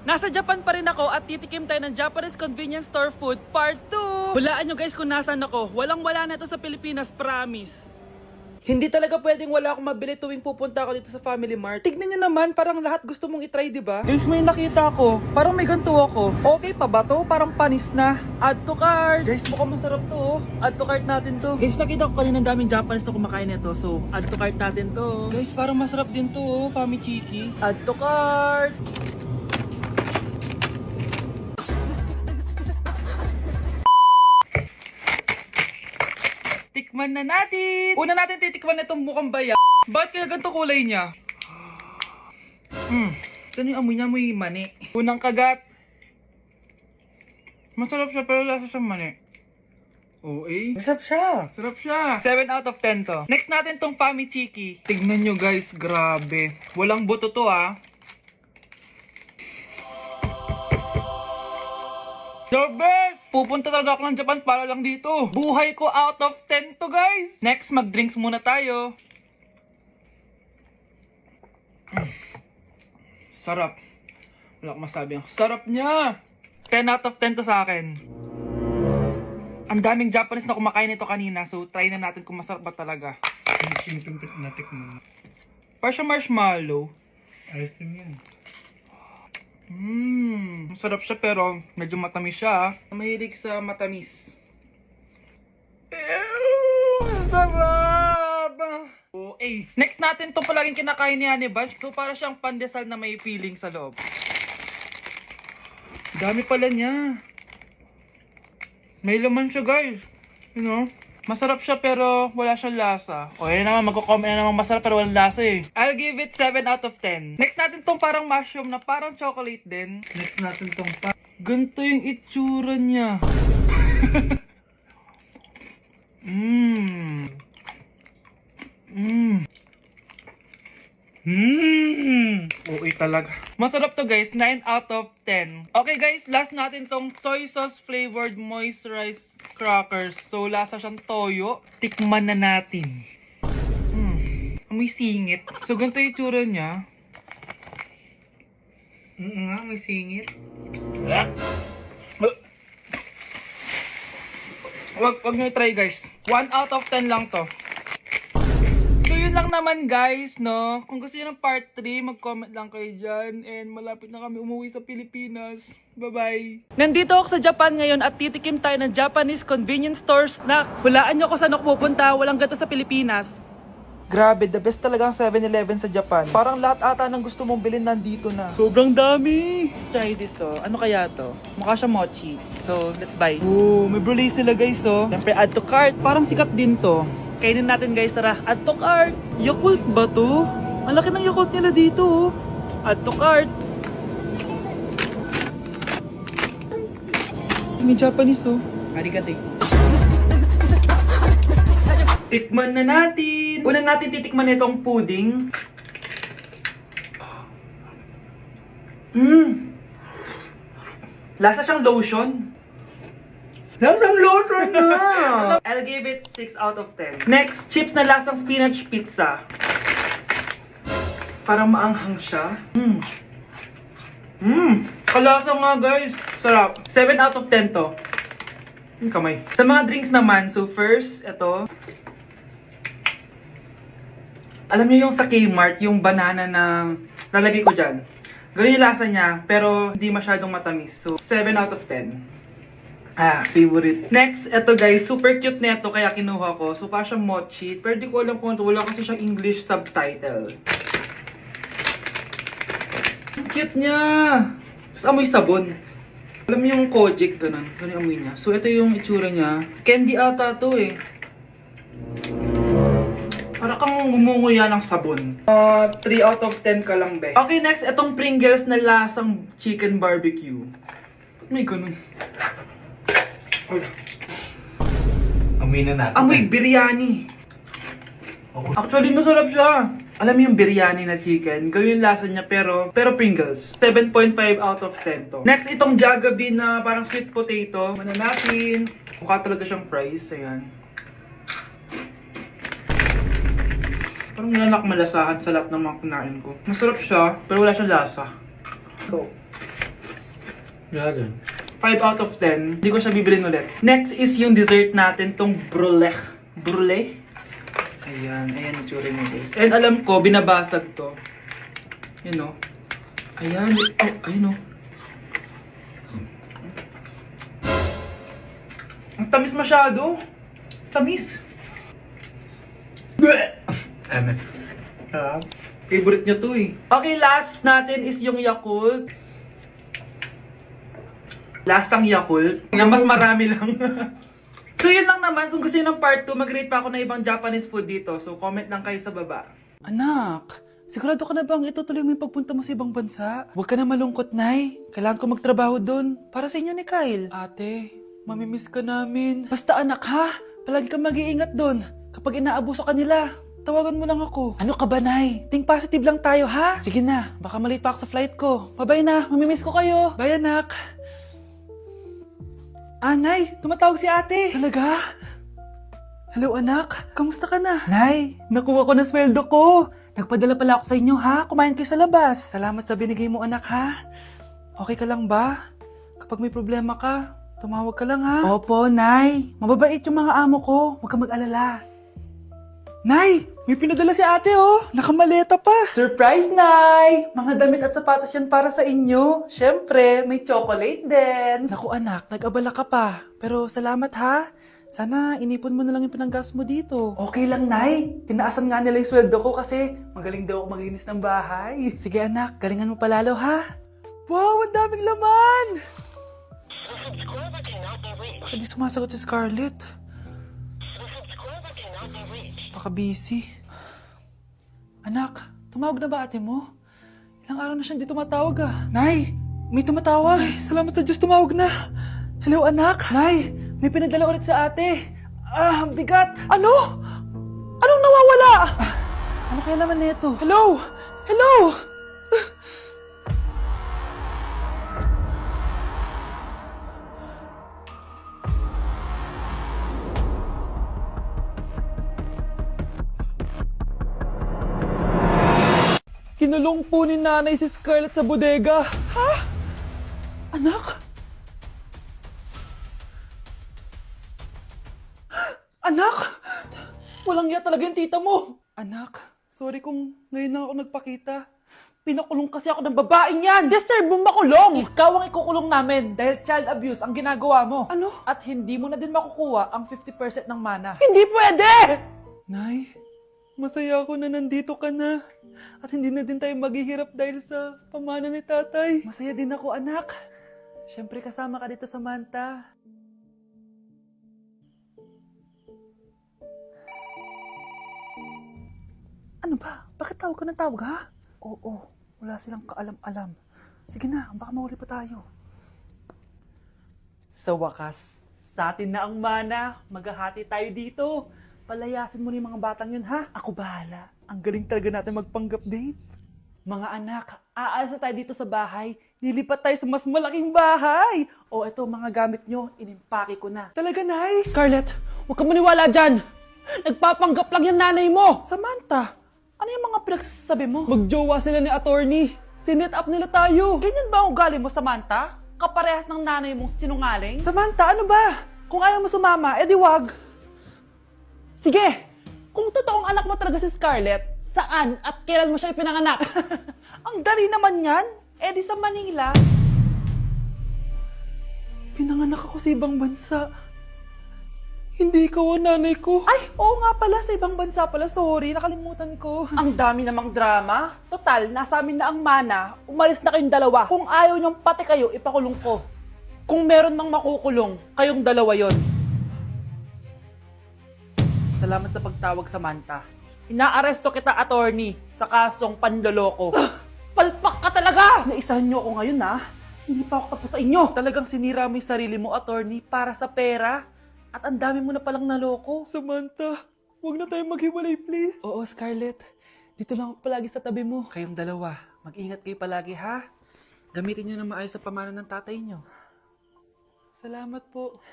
Nasa Japan pa rin ako at titikim tayo ng Japanese convenience store food part 2. Hulaan nyo guys kung nasan ako. Walang-wala na ito sa Pilipinas, promise. Hindi talaga pwedeng wala akong mabili tuwing pupunta ako dito sa Family Mart. Tignan nyo naman, parang lahat gusto mong itry, di ba? Guys, may nakita ko. Parang may ganito ako. Okay pa ba to? Parang panis na. Add to cart. Guys, mukhang masarap to. Oh. Add to cart natin to. Guys, nakita ko kanina daming Japanese na kumakain nito. So, add to cart natin to. Guys, parang masarap din to. Oh. Pamichiki. Add to cart. Tikman na natin! Una natin titikman na itong mukhang baya. Bakit kaya ganito kulay niya? Ito yung amoy niya, amoy mani. Unang kagat. Masarap siya pero lasa siyang mani. Oo eh. Masarap siya. Sarap siya. 7 out of 10 to. Next natin tong Pamichiki. Tignan nyo guys, grabe. Walang buto to ah. The best! Pupunta talaga ako ng Japan para lang dito. Buhay ko out of 10 to guys. Next, mag-drinks muna tayo. Sarap. Wala akong masabi. Sarap niya. 10 out of 10 to sa akin. Ang daming Japanese na kumakain nito kanina. So, try na natin kung masarap ba talaga. Parang siya marshmallow. Ayos din yan. Masarap siya pero medyo matamis siya. Mahilig sa matamis. Sarap! Oh, eh. Next natin itong palaging kinakain ni Honey Bunch. So para siyang pandesal na may feeling sa loob. Dami pala niya. May laman siya guys. You know? Masarap siya pero wala siyang lasa. O yun naman, magko-comment na naman masarap pero walang lasa eh. I'll give it 7 out of 10. Next natin tong parang mushroom na parang chocolate din. Next natin tong Ganito yung itsura niya. Okay talaga. Masarap to guys, 9 out of 10. Okay guys, last natin tong soy sauce flavored moisturized crackers. So lasa siyang toyo. Tikman na natin. May singit. So ganito yung itsura niya. nga, may singit. Wag nyo try guys. 1 out of 10 lang to. So yun lang naman guys, no? Kung gusto nyo ng part 3, mag-comment lang kayo dyan. And malapit na kami umuwi sa Pilipinas. Bye-bye! Nandito ako sa Japan ngayon at titikim tayo ng Japanese convenience store snacks. Hulaan nyo kung saan ako pupunta, walang ganito sa Pilipinas. Grabe, the best talaga ang 7-Eleven sa Japan. Parang lahat ata ng gusto mong bilhin nandito na. Sobrang dami! Let's try this oh. Ano kaya to? Mukha siya mochi. So, let's buy. Oh, may brulee sila guys oh. Siyempre, add to cart. Parang sikat din to. Kainin natin guys, tara. Add to cart. Yakult ba to? Ang laki ng Yakult nila dito oh. Add to cart. May Japanese oh. Arigato. Tikman na natin. Una natin titikman itong pudding. Lasa siyang lotion. Lasang lotion na! I'll give it 6 out of 10. Next, chips na lasang spinach pizza. Parang maanghang siya. Kalasa nga guys. Sarap. 7 out of 10 to. Yung kamay. Sa mga drinks naman, so first, ito. Alam niyo yung sa Kmart, yung banana na lalagay ko dyan. Ganun yung lasa niya, pero hindi masyadong matamis. So, 7 out of 10. Favorite. Next, ito guys, super cute na ito, kaya kinuha ko. So, parang siyang mochi. Pero di ko alam kung ito, wala kasi siyang English subtitle. Ang cute niya! Tapos amoy sabon. Alam mo yung Kojic, ganun. Ganun yung amoy niya. So, ito yung itsura niya. Candy ata to eh. Para kang ngumunguya ng sabon. 3 out of 10 ka lang, be. Okay, next, itong Pringles na lasang chicken barbecue. Ba't may ganun? Amoy na natin. Amoy biryani. Actually, masarap siya. Alam mo yung biryani na chicken, ganun yung lasa niya, pero Pringles. 7.5 out of 10 to. Next, itong Jollibee na parang sweet potato. Mana natin. Mukha talaga siyang fries. Ayan. Parang nanak malasahan sa lahat ng mga kinain ko. Masarap siya, pero wala siyang lasa. Go. Ganon. 5 out of 10. Hindi ko siya bibilin ulit. Next is yung dessert natin, tong brulee. Brulee? Ayan, ayan yung tsura niya guys. And alam ko, binabasag to. Yun o. Ayan, oh, ayun o. Ang tamis masyado. Tamis. Ano? Ah? Favorite niya to eh. Okay, last natin is yung Yakult. Lasang Yakult. Na mas marami lang. So yun lang naman. Kung gusto nyo ng part 2, mag-rate pa ako ng ibang Japanese food dito. So comment lang kayo sa baba. Anak, sigurado ka na bang itutuloy mo yung pagpunta mo sa ibang bansa? Huwag ka na malungkot, Nay. Kailangan ko magtrabaho doon. Para sa inyo ni Kyle. Ate, mamimiss ka namin. Basta anak ha, palagi kang mag-iingat doon. Kapag inaabuso ka nila, tawagan mo lang ako. Ano ka ba, Nay? Think positive lang tayo, ha? Sige na, baka malate pa ako sa flight ko. Bye-bye na, mamimiss ko kayo. Bye, anak. Nay, tumatawag si ate. Talaga? Hello, anak. Kamusta ka na? Nay, nakuha ko na sweldo ko. Nagpadala pala ako sa inyo, ha? Kumain kayo sa labas. Salamat sa binigay mo, anak, ha? Okay ka lang ba? Kapag may problema ka, tumawag ka lang, ha? Opo, Nay. Mababait yung mga amo ko. Huwag kang mag-alala. Nay, may pinadala si ate, oh. Nakamaleta pa. Surprise, Nay! Mga damit at sapatos yan para sa inyo. Siyempre, may chocolate din. Naku, anak, nag-abala ka pa. Pero salamat, ha? Sana inipon mo na lang yung pinanggas mo dito. Okay lang, Nay. Tinaasan nga nila yung sweldo ko kasi magaling daw ako maglinis ng bahay. Sige, anak. Galingan mo palalo, ha? Wow, ang daming laman! Bakit di sumasagot si Scarlett? Baka busy. Anak, tumawag na ba ate mo? Ilang araw na siyang di tumatawag ah. Nay, may tumatawag. Ay, salamat sa Diyos, tumawag na. Hello anak. Nay, may pinadala ulit sa ate. Ang bigat. Ano? Anong nawawala? Ano kaya naman nito? Hello? Hello? Kinulong po ni nanay si Scarlett sa bodega. Ha? Anak? Anak? Walang iya talaga yung tita mo. Anak, sorry kung ngayon na ako nagpakita. Pinakulong kasi ako ng babaeng yan. Deserve mong makulong. Ikaw ang ikukulong namin dahil child abuse ang ginagawa mo. Ano? At hindi mo na din makukuha ang 50% ng mana. Hindi pwede! Nay, masaya ako na nandito ka na. At hindi na din tayo maghihirap dahil sa pamana ni tatay. Masaya din ako, anak. Siyempre kasama ka dito sa Manta. Ano ba? Bakit tawag ka ng tawag, ha? Oo, wala silang kaalam-alam. Sige na, baka mahuli pa tayo. Sa wakas, sa atin na ang mana. Maghahati tayo dito. Palayasin mo na yung mga batang yun, ha? Ako bahala. Ang galing talaga natin magpanggap date. Mga anak, aalis na tayo dito sa bahay. Lilipat tayo sa mas malaking bahay. O eto, mga gamit nyo, inimpake ko na. Talaga, Nay? Scarlett, huwag kang maniwala dyan. Nagpapanggap lang yung nanay mo. Samantha, ano yung mga pinagsasabi mo? Magjowa sila ni attorney. Sinet up nila tayo. Ganyan ba ang ugali mo, Samantha? Kaparehas ng nanay mong sinungaling? Samantha, ano ba? Kung ayaw mo sumama, edi wag. Sige, kung totoong anak mo talaga si Scarlett, saan at kailan mo siya ipinanganak? Ang dali naman yan. Eh di sa Manila. Pinanganak ako sa ibang bansa. Hindi ikaw ang nanay ko. Ay, oo nga pala, sa ibang bansa pala. Sorry, nakalimutan ko. Ang dami namang drama. Total, nasa amin na ang mana. Umalis na kayong dalawa. Kung ayaw niyong pati kayo, ipakulong ko. Kung meron mang makukulong, kayong dalawa yon. Salamat sa pagtawag, Samantha. Inaaresto kita, attorney, sa kasong panloloko. Palpak ka talaga! Naisahan niyo ako ngayon, ha? Hindi pa ako tapos sa inyo. Talagang sinira mo yung sarili mo, attorney, para sa pera. At ang dami mo na palang naloko. Samantha, huwag na tayo maghiwalay, please. Oo, Scarlett. Dito lang ako palagi sa tabi mo. Kayong dalawa, mag-ingat kayo palagi, ha? Gamitin niyo na maayos sa pamana ng tatay niyo. Salamat po.